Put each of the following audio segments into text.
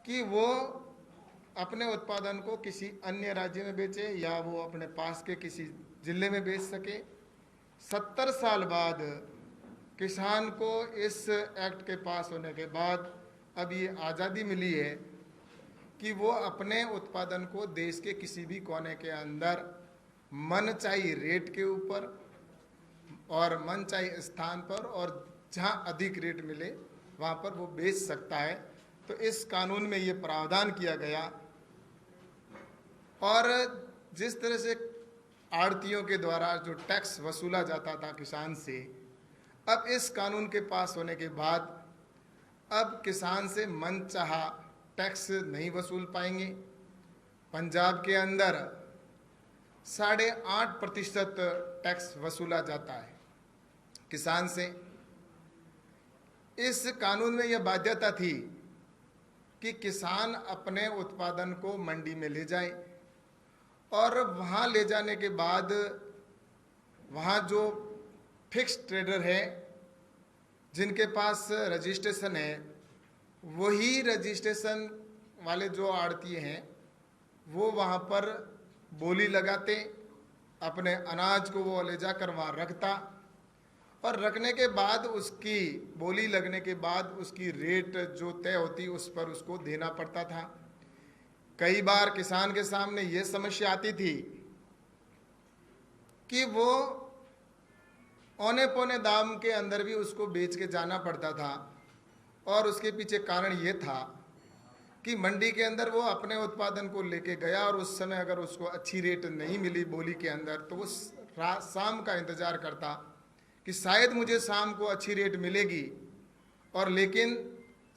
कि वो अपने उत्पादन को किसी अन्य राज्य में बेचे या वो अपने पास के किसी जिले में बेच सके। 70 साल बाद किसान को इस एक्ट के पास होने के बाद अब ये आज़ादी मिली है कि वो अपने उत्पादन को देश के किसी भी कोने के अंदर मनचाही रेट के ऊपर और मनचाही स्थान पर और जहाँ अधिक रेट मिले वहाँ पर वो बेच सकता है। तो इस कानून में ये प्रावधान किया गया। और जिस तरह से आड़तियों के द्वारा जो टैक्स वसूला जाता था किसान से, अब इस कानून के पास होने के बाद अब किसान से मनचाहा टैक्स नहीं वसूल पाएंगे। पंजाब के अंदर 8.5% टैक्स वसूला जाता है किसान से। इस कानून में यह बाध्यता थी कि किसान अपने उत्पादन को मंडी में ले जाए और वहाँ ले जाने के बाद वहाँ जो फिक्स ट्रेडर है जिनके पास रजिस्ट्रेशन है, वही रजिस्ट्रेशन वाले जो आड़ती हैं वो वहाँ पर बोली लगाते, अपने अनाज को वो ले जाकर वहाँ रखता और रखने के बाद उसकी बोली लगने के बाद उसकी रेट जो तय होती उस पर उसको देना पड़ता था। कई बार किसान के सामने ये समस्या आती थी कि वो औने पौने दाम के अंदर भी उसको बेच के जाना पड़ता था और उसके पीछे कारण ये था कि मंडी के अंदर वो अपने उत्पादन को लेके गया और उस समय अगर उसको अच्छी रेट नहीं मिली बोली के अंदर तो वो शाम का इंतज़ार करता कि शायद मुझे शाम को अच्छी रेट मिलेगी। और लेकिन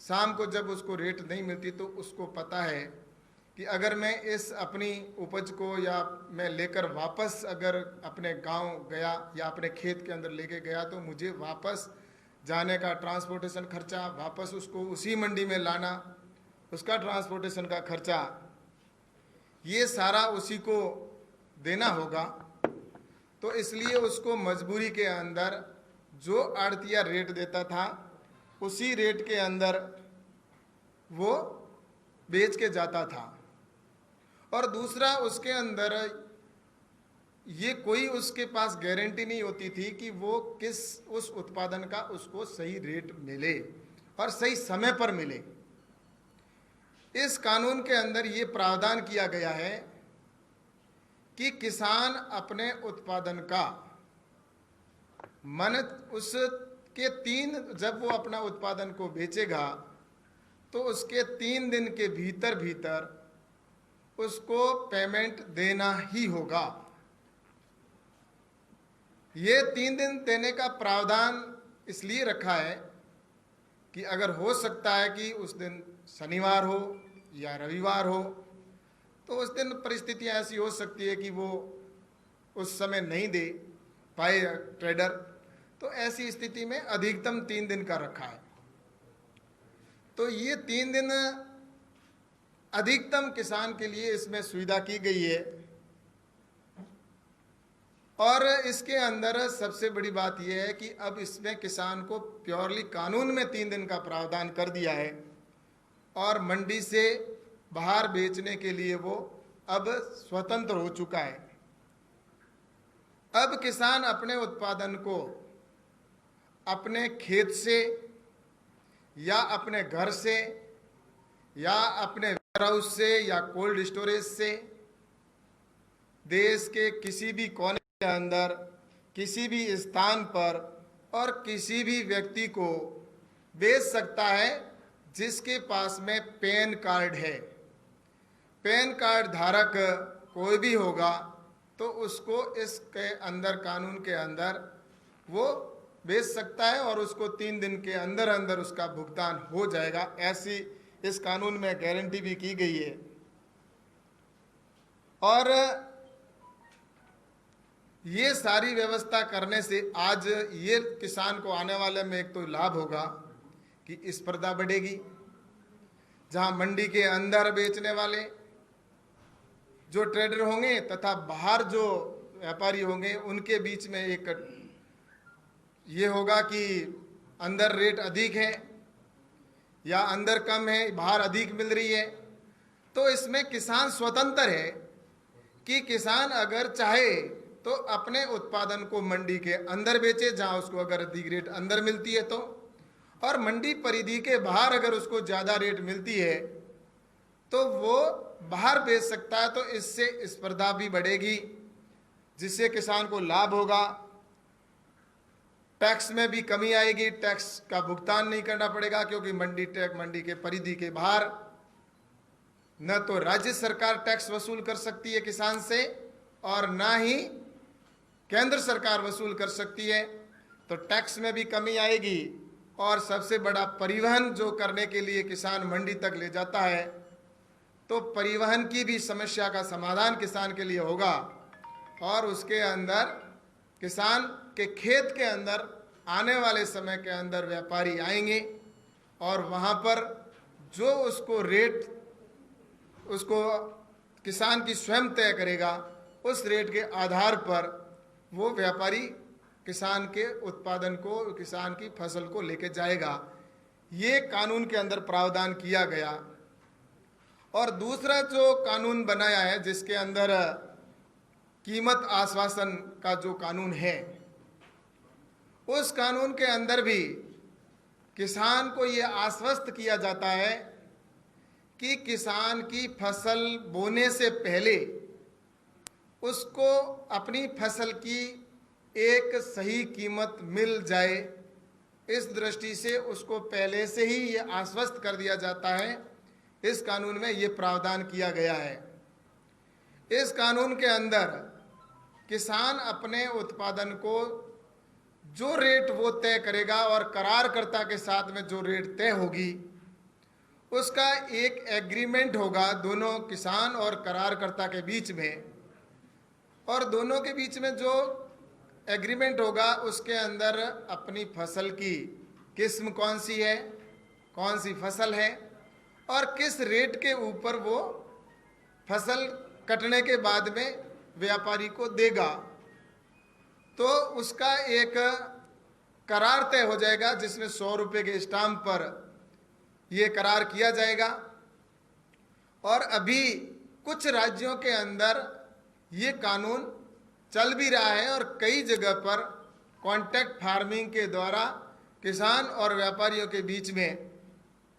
शाम को जब उसको रेट नहीं मिलती तो उसको पता है कि अगर मैं इस अपनी उपज को या मैं लेकर वापस अगर अपने गांव गया या अपने खेत के अंदर लेके गया तो मुझे वापस जाने का ट्रांसपोर्टेशन खर्चा, वापस उसको उसी मंडी में लाना, उसका ट्रांसपोर्टेशन का खर्चा, ये सारा उसी को देना होगा। तो इसलिए उसको मजबूरी के अंदर जो आड़तिया रेट देता था उसी रेट के अंदर वो बेच के जाता था। और दूसरा, उसके अंदर ये कोई उसके पास गारंटी नहीं होती थी कि वो उस उत्पादन का उसको सही रेट मिले और सही समय पर मिले। इस कानून के अंदर ये प्रावधान किया गया है कि किसान अपने उत्पादन का उसके जब वो अपना उत्पादन को बेचेगा तो उसके 3 दिन के भीतर भीतर उसको पेमेंट देना ही होगा। ये 3 दिन देने का प्रावधान इसलिए रखा है कि अगर हो सकता है कि उस दिन शनिवार हो या रविवार हो तो उस दिन परिस्थितियां ऐसी हो सकती है कि वो उस समय नहीं दे पाए ट्रेडर, तो ऐसी स्थिति में अधिकतम 3 दिन का रखा है। तो ये 3 दिन अधिकतम किसान के लिए इसमें सुविधा की गई है। और इसके अंदर सबसे बड़ी बात यह है कि अब इसमें किसान को प्योरली कानून में 3 दिन का प्रावधान कर दिया है और मंडी से बाहर बेचने के लिए वो अब स्वतंत्र हो चुका है। अब किसान अपने उत्पादन को अपने खेत से या अपने घर से या अपने वेयरहाउस से या कोल्ड स्टोरेज से देश के किसी भी कोने के अंदर किसी भी स्थान पर और किसी भी व्यक्ति को बेच सकता है जिसके पास में पैन कार्ड है। पैन कार्ड धारक कोई भी होगा तो उसको इसके अंदर कानून के अंदर वो बेच सकता है और उसको 3 दिन के अंदर अंदर उसका भुगतान हो जाएगा। ऐसी इस कानून में गारंटी भी की गई है। और ये सारी व्यवस्था करने से आज ये किसान को आने वाले में एक तो लाभ होगा कि स्पर्धा बढ़ेगी, जहां मंडी के अंदर बेचने वाले जो ट्रेडर होंगे तथा बाहर जो व्यापारी होंगे उनके बीच में एक ये होगा कि अंदर रेट अधिक है या अंदर कम है, बाहर अधिक मिल रही है, तो इसमें किसान स्वतंत्र है कि किसान अगर चाहे तो अपने उत्पादन को मंडी के अंदर बेचे, जहां उसको अगर अधिक रेट अंदर मिलती है तो, और मंडी परिधि के बाहर अगर उसको ज़्यादा रेट मिलती है तो वो बाहर बेच सकता है। तो इससे स्पर्धा भी बढ़ेगी, जिससे किसान को लाभ होगा। टैक्स में भी कमी आएगी, टैक्स का भुगतान नहीं करना पड़ेगा, क्योंकि मंडी के परिधि के बाहर न तो राज्य सरकार टैक्स वसूल कर सकती है किसान से, और ना ही केंद्र सरकार वसूल कर सकती है। तो टैक्स में भी कमी आएगी, और सबसे बड़ा परिवहन जो करने के लिए किसान मंडी तक ले जाता है, तो परिवहन की भी समस्या का समाधान किसान के लिए होगा। और उसके अंदर किसान के खेत के अंदर आने वाले समय के अंदर व्यापारी आएंगे, और वहाँ पर जो उसको रेट उसको किसान की स्वयं तय करेगा, उस रेट के आधार पर वो व्यापारी किसान के उत्पादन को, किसान की फसल को लेके जाएगा। ये कानून के अंदर प्रावधान किया गया। और दूसरा जो कानून बनाया है, जिसके अंदर कीमत आश्वासन का जो कानून है, उस कानून के अंदर भी किसान को ये आश्वस्त किया जाता है कि किसान की फसल बोने से पहले उसको अपनी फसल की एक सही कीमत मिल जाए। इस दृष्टि से उसको पहले से ही ये आश्वस्त कर दिया जाता है। इस कानून में ये प्रावधान किया गया है। इस कानून के अंदर किसान अपने उत्पादन को जो रेट वो तय करेगा, और करारकर्ता के साथ में जो रेट तय होगी, उसका एक एग्रीमेंट होगा दोनों किसान और करारकर्ता के बीच में। और दोनों के बीच में जो एग्रीमेंट होगा, उसके अंदर अपनी फसल की किस्म कौन सी है, कौन सी फसल है, और किस रेट के ऊपर वो फसल कटने के बाद में व्यापारी को देगा, तो उसका एक करार तय हो जाएगा, जिसमें 100 रुपये के स्टाम्प पर ये करार किया जाएगा। और अभी कुछ राज्यों के अंदर ये कानून चल भी रहा है, और कई जगह पर कॉन्ट्रैक्ट फार्मिंग के द्वारा किसान और व्यापारियों के बीच में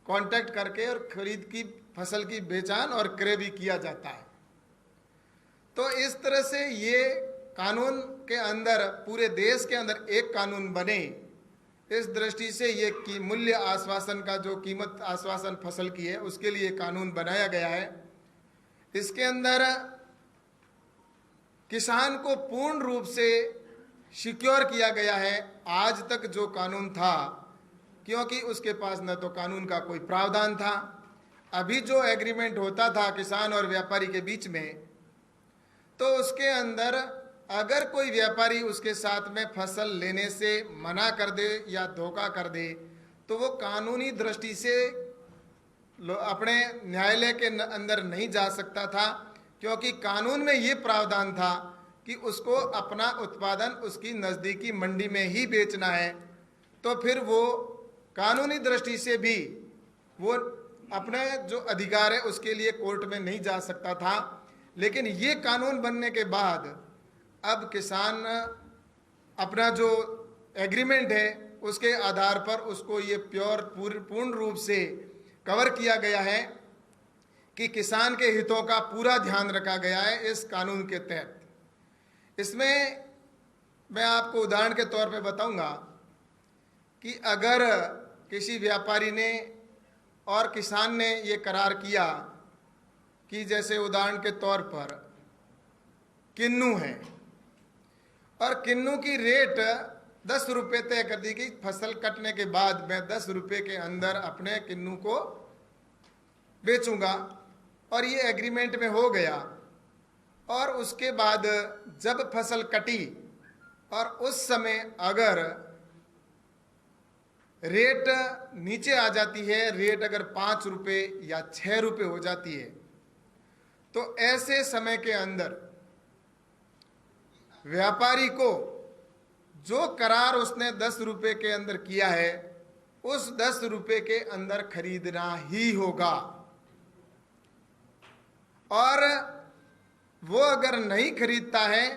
कॉन्ट्रैक्ट करके और खरीद की फसल की बेचान और क्रय भी किया जाता है। तो इस तरह से ये कानून के अंदर, पूरे देश के अंदर एक कानून बने, इस दृष्टि से ये कि मूल्य आश्वासन का जो कीमत आश्वासन फसल की है, उसके लिए कानून बनाया गया है। इसके अंदर किसान को पूर्ण रूप से सिक्योर किया गया है। आज तक जो कानून था, क्योंकि उसके पास न तो कानून का कोई प्रावधान था, अभी जो एग्रीमेंट होता था किसान और व्यापारी के बीच में, तो उसके अंदर अगर कोई व्यापारी उसके साथ में फसल लेने से मना कर दे या धोखा कर दे, तो वो कानूनी दृष्टि से अपने न्यायालय के अंदर नहीं जा सकता था, क्योंकि कानून में ये प्रावधान था कि उसको अपना उत्पादन उसकी नज़दीकी मंडी में ही बेचना है। तो फिर वो कानूनी दृष्टि से भी वो अपने जो अधिकार है उसके लिए कोर्ट में नहीं जा सकता था। लेकिन ये कानून बनने के बाद अब किसान अपना जो एग्रीमेंट है उसके आधार पर उसको ये पूर्ण रूप से कवर किया गया है कि किसान के हितों का पूरा ध्यान रखा गया है इस कानून के तहत। इसमें मैं आपको उदाहरण के तौर पे बताऊंगा कि अगर किसी व्यापारी ने और किसान ने ये करार किया कि जैसे उदाहरण के तौर पर किन्नू है, और किन्नू की रेट 10 रुपये तय कर दी गई, फसल कटने के बाद मैं 10 रुपये के अंदर अपने किन्नू को बेचूंगा, और ये एग्रीमेंट में हो गया। और उसके बाद जब फसल कटी और उस समय अगर रेट नीचे आ जाती है, रेट अगर 5 रुपये या 6 रुपये हो जाती है, तो ऐसे समय के अंदर व्यापारी को जो करार उसने 10 रुपये के अंदर किया है, उस 10 रुपए के अंदर खरीदना ही होगा। और वो अगर नहीं खरीदता है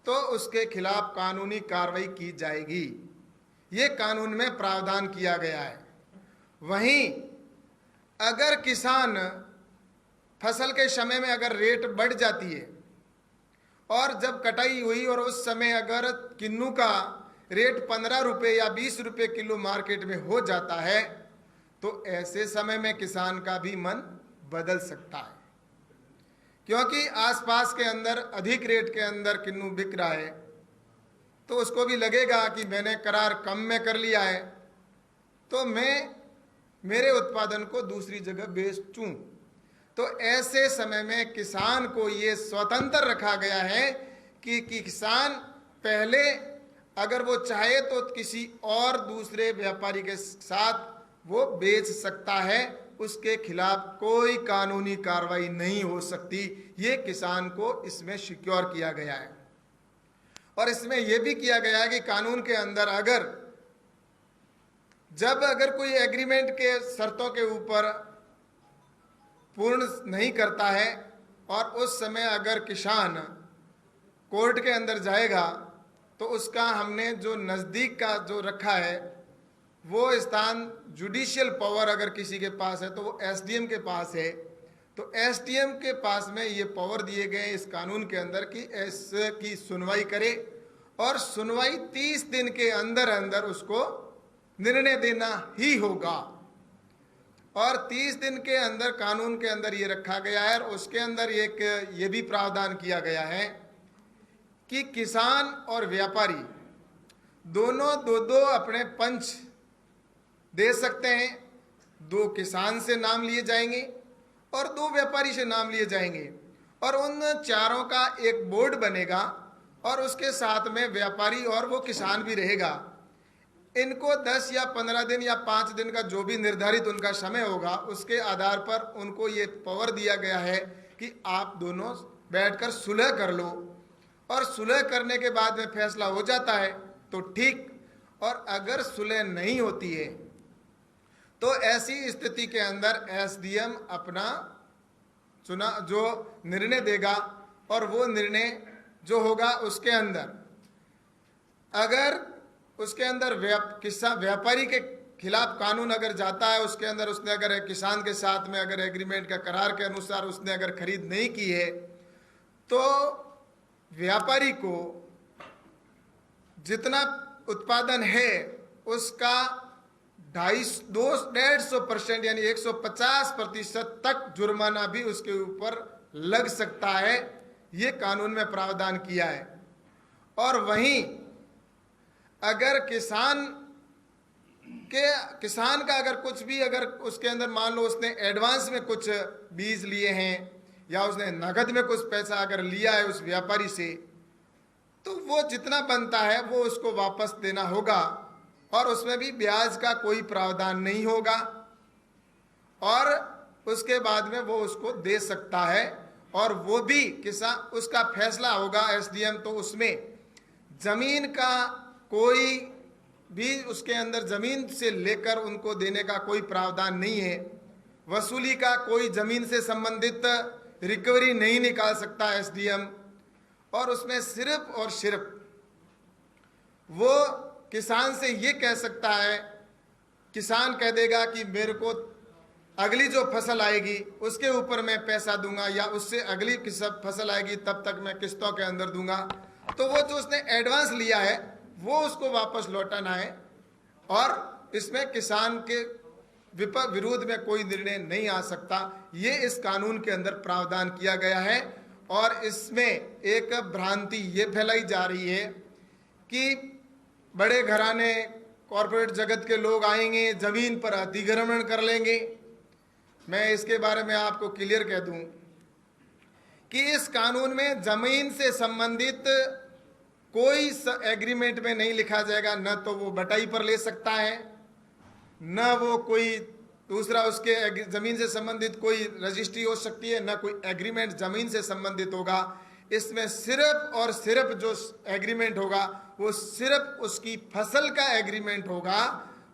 तो उसके खिलाफ कानूनी कार्रवाई की जाएगी। ये कानून में प्रावधान किया गया है। वहीं अगर किसान फसल के समय में अगर रेट बढ़ जाती है और जब कटाई हुई और उस समय अगर किन्नू का रेट 15 रुपये या 20 रुपये किलो मार्केट में हो जाता है तो ऐसे समय में किसान का भी मन बदल सकता है, क्योंकि आसपास के अंदर अधिक रेट के अंदर किन्नू बिक रहा है तो उसको भी लगेगा कि मैंने करार कम में कर लिया है तो मैं मेरे उत्पादन को दूसरी जगह बेचूं। तो ऐसे समय में किसान को ये स्वतंत्र रखा गया है कि किसान पहले अगर वो चाहे तो किसी और दूसरे व्यापारी के साथ वो बेच सकता है, उसके खिलाफ कोई कानूनी कार्रवाई नहीं हो सकती। ये किसान को इसमें सिक्योर किया गया है। और इसमें यह भी किया गया है कि कानून के अंदर अगर कोई एग्रीमेंट के शर्तों के ऊपर पूर्ण नहीं करता है और उस समय अगर किसान कोर्ट के अंदर जाएगा तो उसका हमने जो नज़दीक का जो रखा है वो स्थान जुडिशियल पावर अगर किसी के पास है तो वो एसडीएम के पास है। तो एसडीएम के पास में ये पावर दिए गए इस कानून के अंदर कि इसकी सुनवाई करे और सुनवाई 30 दिन के अंदर अंदर उसको निर्णय देना ही होगा। और 30 दिन के अंदर कानून के अंदर ये रखा गया है। और उसके अंदर एक ये भी प्रावधान किया गया है कि किसान और व्यापारी दोनों दो अपने पंच दे सकते हैं। 2 किसान से नाम लिए जाएंगे और 2 व्यापारी से नाम लिए जाएंगे और उन चारों का एक बोर्ड बनेगा और उसके साथ में व्यापारी और वो किसान भी रहेगा। इनको 10 या 15 दिन या 5 दिन का जो भी निर्धारित उनका समय होगा उसके आधार पर उनको ये पावर दिया गया है कि आप दोनों बैठकर सुलह कर लो और सुलह करने के बाद में फैसला हो जाता है तो ठीक, और अगर सुलह नहीं होती है तो ऐसी स्थिति के अंदर एसडीएम अपना चुना जो निर्णय देगा और वो निर्णय जो होगा उसके अंदर अगर उसके अंदर व्यापारी के खिलाफ कानून अगर जाता है, उसके अंदर उसने अगर किसान के साथ में अगर एग्रीमेंट का करार के अनुसार उसने अगर खरीद नहीं की है तो व्यापारी को जितना उत्पादन है उसका 250% यानी 150% तक जुर्माना भी उसके ऊपर लग सकता है। ये कानून में प्रावधान किया है। और वहीं अगर किसान का अगर कुछ भी अगर उसके अंदर मान लो उसने एडवांस में कुछ बीज लिए हैं या उसने नगद में कुछ पैसा अगर लिया है उस व्यापारी से तो वो जितना बनता है वो उसको वापस देना होगा और उसमें भी ब्याज का कोई प्रावधान नहीं होगा और उसके बाद में वो उसको दे सकता है। और वो भी किसान उसका फैसला होगा एसडीएम, तो उसमें जमीन का कोई भी उसके अंदर जमीन से लेकर उनको देने का कोई प्रावधान नहीं है। वसूली का कोई जमीन से संबंधित रिकवरी नहीं निकाल सकता एसडीएम। और उसमें सिर्फ और सिर्फ वो किसान से ये कह सकता है, किसान कह देगा कि मेरे को अगली जो फसल आएगी उसके ऊपर मैं पैसा दूंगा या उससे अगली फसल आएगी तब तक मैं किस्तों के अंदर दूंगा। तो वो जो उसने एडवांस लिया है वो उसको वापस लौटाना है और इसमें किसान के विरोध में कोई निर्णय नहीं आ सकता। ये इस कानून के अंदर प्रावधान किया गया है। और इसमें एक भ्रांति ये फैलाई जा रही है कि बड़े घराने कॉरपोरेट जगत के लोग आएंगे, जमीन पर अतिक्रमण कर लेंगे। मैं इसके बारे में आपको क्लियर कह दूं कि इस कानून में जमीन से संबंधित कोई एग्रीमेंट में नहीं लिखा जाएगा। न तो वो बटाई पर ले सकता है, न वो कोई दूसरा उसके जमीन से संबंधित कोई रजिस्ट्री हो सकती है, न कोई एग्रीमेंट जमीन से संबंधित होगा। इसमें सिर्फ और सिर्फ जो एग्रीमेंट होगा वो सिर्फ उसकी फसल का एग्रीमेंट होगा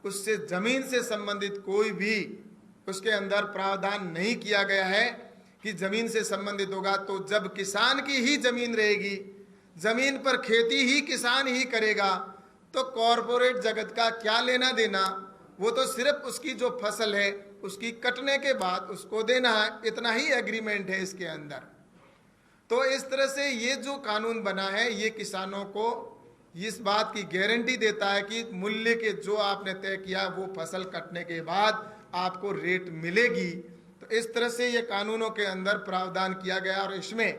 उससे जमीन से संबंधित कोई भी उसके अंदर प्रावधान नहीं किया गया है कि जमीन से संबंधित होगा। तो जब किसान की ही जमीन रहेगी, जमीन पर खेती ही किसान ही करेगा, तो कॉरपोरेट जगत का क्या लेना देना। वो तो सिर्फ उसकी जो फसल है उसकी कटने के बाद उसको देना है, इतना ही एग्रीमेंट है इसके अंदर। तो इस तरह से ये जो कानून बना है ये किसानों को इस बात की गारंटी देता है कि मूल्य के जो आपने तय किया वो फसल कटने के बाद आपको रेट मिलेगी। तो इस तरह से ये कानूनों के अंदर प्रावधान किया गया। और इसमें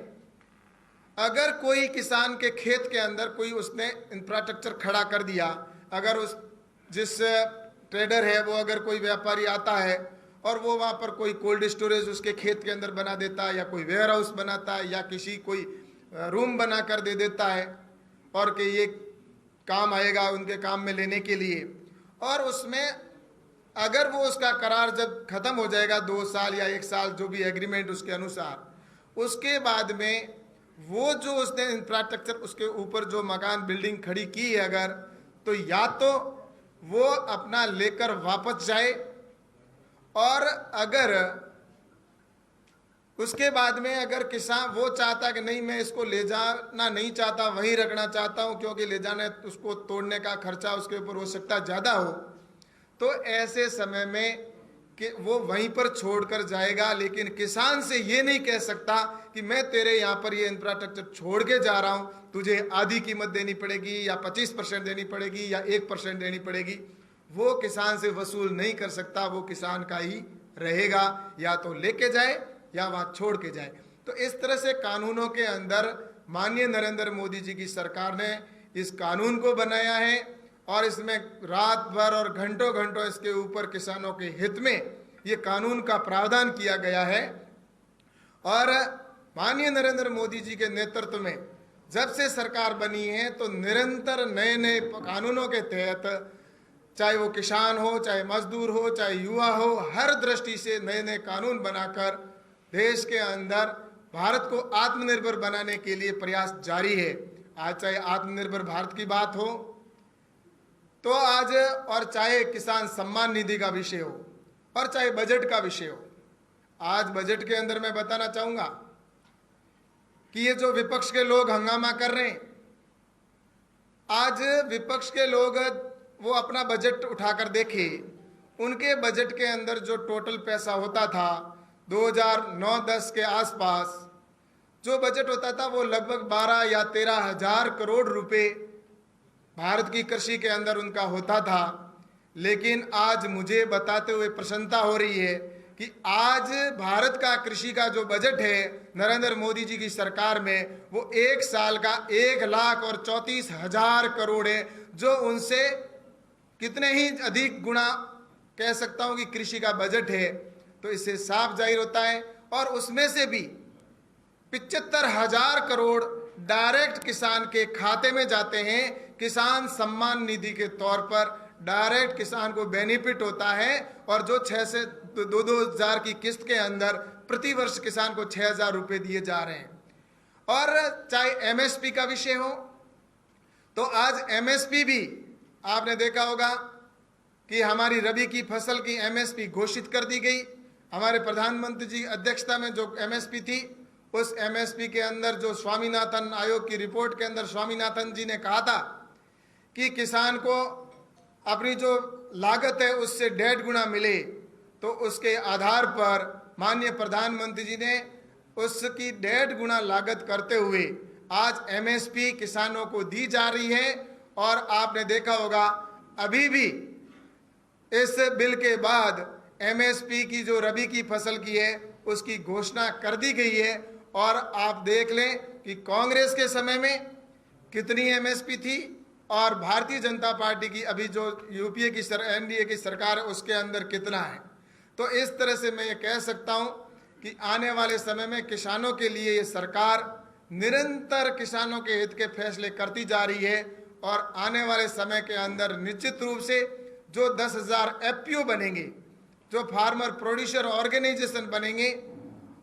अगर कोई किसान के खेत के अंदर कोई उसने इंफ्रास्ट्रक्चर खड़ा कर दिया, अगर उस जिस ट्रेडर है वो अगर कोई व्यापारी आता है और वो वहाँ पर कोई कोल्ड स्टोरेज उसके खेत के अंदर बना देता है, या कोई वेयर हाउस बनाता है, या किसी कोई रूम बना कर दे देता है और कि ये काम आएगा उनके काम में लेने के लिए, और उसमें अगर वो उसका करार जब खत्म हो जाएगा 2 साल या 1 साल जो भी एग्रीमेंट उसके अनुसार, उसके बाद में वो जो उसने इंफ्रास्ट्रक्चर उसके ऊपर जो मकान बिल्डिंग खड़ी की है अगर, तो या तो वो अपना लेकर वापस जाए, और अगर उसके बाद में अगर किसान वो चाहता कि नहीं मैं इसको ले जाना नहीं चाहता, वहीं रखना चाहता हूं क्योंकि ले जाने उसको तोड़ने का खर्चा उसके ऊपर हो सकता ज़्यादा हो, तो ऐसे समय में कि वो वहीं पर छोड़कर जाएगा। लेकिन किसान से ये नहीं कह सकता कि मैं तेरे यहाँ पर ये इंफ्रास्ट्रक्चर छोड़ के जा रहा हूँ, तुझे आधी कीमत देनी पड़ेगी या 25% देनी पड़ेगी या 1% देनी पड़ेगी। वो किसान से वसूल नहीं कर सकता, वो किसान का ही रहेगा, या तो लेके जाए या वहाँ छोड़ के जाए। तो इस तरह से कानूनों के अंदर माननीय नरेंद्र मोदी जी की सरकार ने इस कानून को बनाया है, और इसमें रात भर और घंटों घंटों इसके ऊपर किसानों के हित में ये कानून का प्रावधान किया गया है। और माननीय नरेंद्र मोदी जी के नेतृत्व में जब से सरकार बनी है तो निरंतर नए नए कानूनों के तहत, चाहे वो किसान हो, चाहे मजदूर हो, चाहे युवा हो, हर दृष्टि से नए नए कानून बनाकर देश के अंदर भारत को आत्मनिर्भर बनाने के लिए प्रयास जारी है। आज चाहे आत्मनिर्भर भारत की बात हो तो आज, और चाहे किसान सम्मान निधि का विषय हो, और चाहे बजट का विषय हो। आज बजट के अंदर मैं बताना चाहूंगा कि ये जो विपक्ष के लोग हंगामा कर रहे हैं, आज विपक्ष के लोग वो अपना बजट उठाकर देखे, उनके बजट के अंदर जो टोटल पैसा होता था 2009-10 के आसपास जो बजट होता था वो लगभग 12 या 13 हजार करोड़ रुपए भारत की कृषि के अंदर उनका होता था। लेकिन आज मुझे बताते हुए प्रसन्नता हो रही है कि आज भारत का कृषि का जो बजट है नरेंद्र मोदी जी की सरकार में, वो 1 साल का 1,34,000 करोड़ है, जो उनसे कितने ही अधिक गुना कह सकता हूं कि कृषि का बजट है। तो इससे साफ जाहिर होता है, और उसमें से भी 75,000 करोड़ डायरेक्ट किसान के खाते में जाते हैं। किसान सम्मान निधि के तौर पर डायरेक्ट किसान को बेनिफिट होता है, और जो 6 से 2-2 हजार की किस्त के अंदर प्रति वर्ष किसान को 6,000 रुपए दिए जा रहे हैं। और चाहे एमएसपी का विषय हो, तो आज एमएसपी भी आपने देखा होगा कि हमारी रबी की फसल की एमएसपी घोषित कर दी गई। हमारे प्रधानमंत्री जी अध्यक्षता में जो एमएसपी थी, उस एमएसपी के अंदर जो स्वामीनाथन आयोग की रिपोर्ट के अंदर स्वामीनाथन जी ने कहा था कि किसान को अपनी जो लागत है उससे 1.5 गुना मिले, तो उसके आधार पर माननीय प्रधानमंत्री जी ने उसकी 1.5 गुना लागत करते हुए आज एमएसपी किसानों को दी जा रही है। और आपने देखा होगा अभी भी इस बिल के बाद एमएसपी की जो रबी की फसल की है उसकी घोषणा कर दी गई है। और आप देख लें कि कांग्रेस के समय में कितनी एमएसपी थी और भारतीय जनता पार्टी की अभी जो यूपीए की एनडीए की सरकार है उसके अंदर कितना है। तो इस तरह से मैं ये कह सकता हूं कि आने वाले समय में किसानों के लिए ये सरकार निरंतर किसानों के हित के फैसले करती जा रही है। और आने वाले समय के अंदर निश्चित रूप से जो 10,000 एफपीओ बनेंगे, जो फार्मर प्रोड्यूसर ऑर्गेनाइजेशन बनेंगे,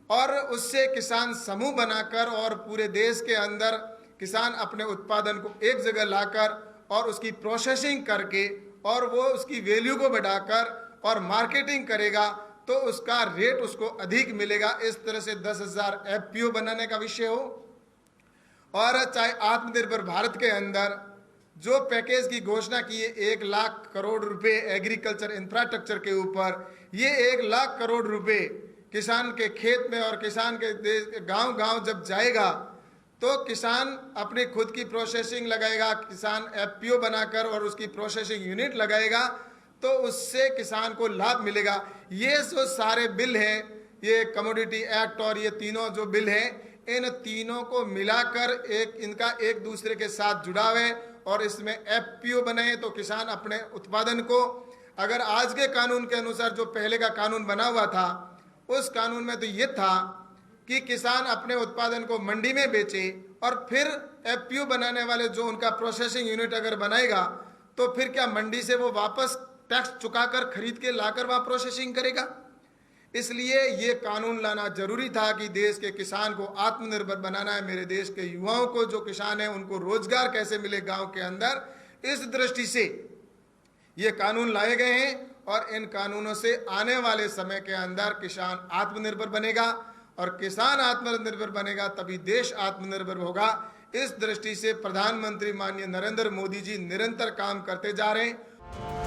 और उससे किसान समूह बनाकर और पूरे देश के अंदर किसान अपने उत्पादन को एक जगह लाकर और उसकी प्रोसेसिंग करके और वो उसकी वैल्यू को बढ़ाकर और मार्केटिंग करेगा तो उसका रेट उसको अधिक मिलेगा। इस तरह से 10,000 एफपीओ बनाने का विषय हो, और चाहे आत्मनिर्भर भारत के अंदर जो पैकेज की घोषणा की है 1 लाख करोड़ रुपए एग्रीकल्चर इंफ्रास्ट्रक्चर के ऊपर, ये 1 लाख करोड़ रुपए किसान के खेत में और किसान के गांव गांव जब जाएगा तो किसान अपनी खुद की प्रोसेसिंग लगाएगा, किसान एफपीओ बनाकर और उसकी प्रोसेसिंग यूनिट लगाएगा तो उससे किसान को लाभ मिलेगा। ये जो सारे बिल हैं, ये कमोडिटी एक्ट और ये तीनों जो बिल हैं, इन तीनों को मिलाकर इनका एक दूसरे के साथ जुड़ाव है और इसमें एफपीओ बने तो किसान अपने उत्पादन को, अगर आज के कानून के अनुसार जो पहले का कानून बना हुआ था उस कानून में तो ये था कि किसान अपने उत्पादन को मंडी में बेचे और फिर एफपीओ बनाने वाले जो उनका प्रोसेसिंग यूनिट अगर बनाएगा तो फिर क्या मंडी से वो वापस टैक्स चुकाकर खरीद के लाकर वहाँ प्रोसेसिंग करेगा। इसलिए ये कानून लाना जरूरी था कि देश के किसान को आत्मनिर्भर बनाना है। मेरे देश के युवाओं को जो किसान है उनको रोजगार कैसे मिले गांव के अंदर, इस दृष्टि से ये कानून लाए गए हैं और इन कानूनों से आने वाले समय के अंदर किसान आत्मनिर्भर बनेगा और किसान आत्मनिर्भर बनेगा तभी देश आत्मनिर्भर होगा। इस दृष्टि से प्रधानमंत्री माननीय नरेंद्र मोदी जी निरंतर काम करते जा रहे हैं।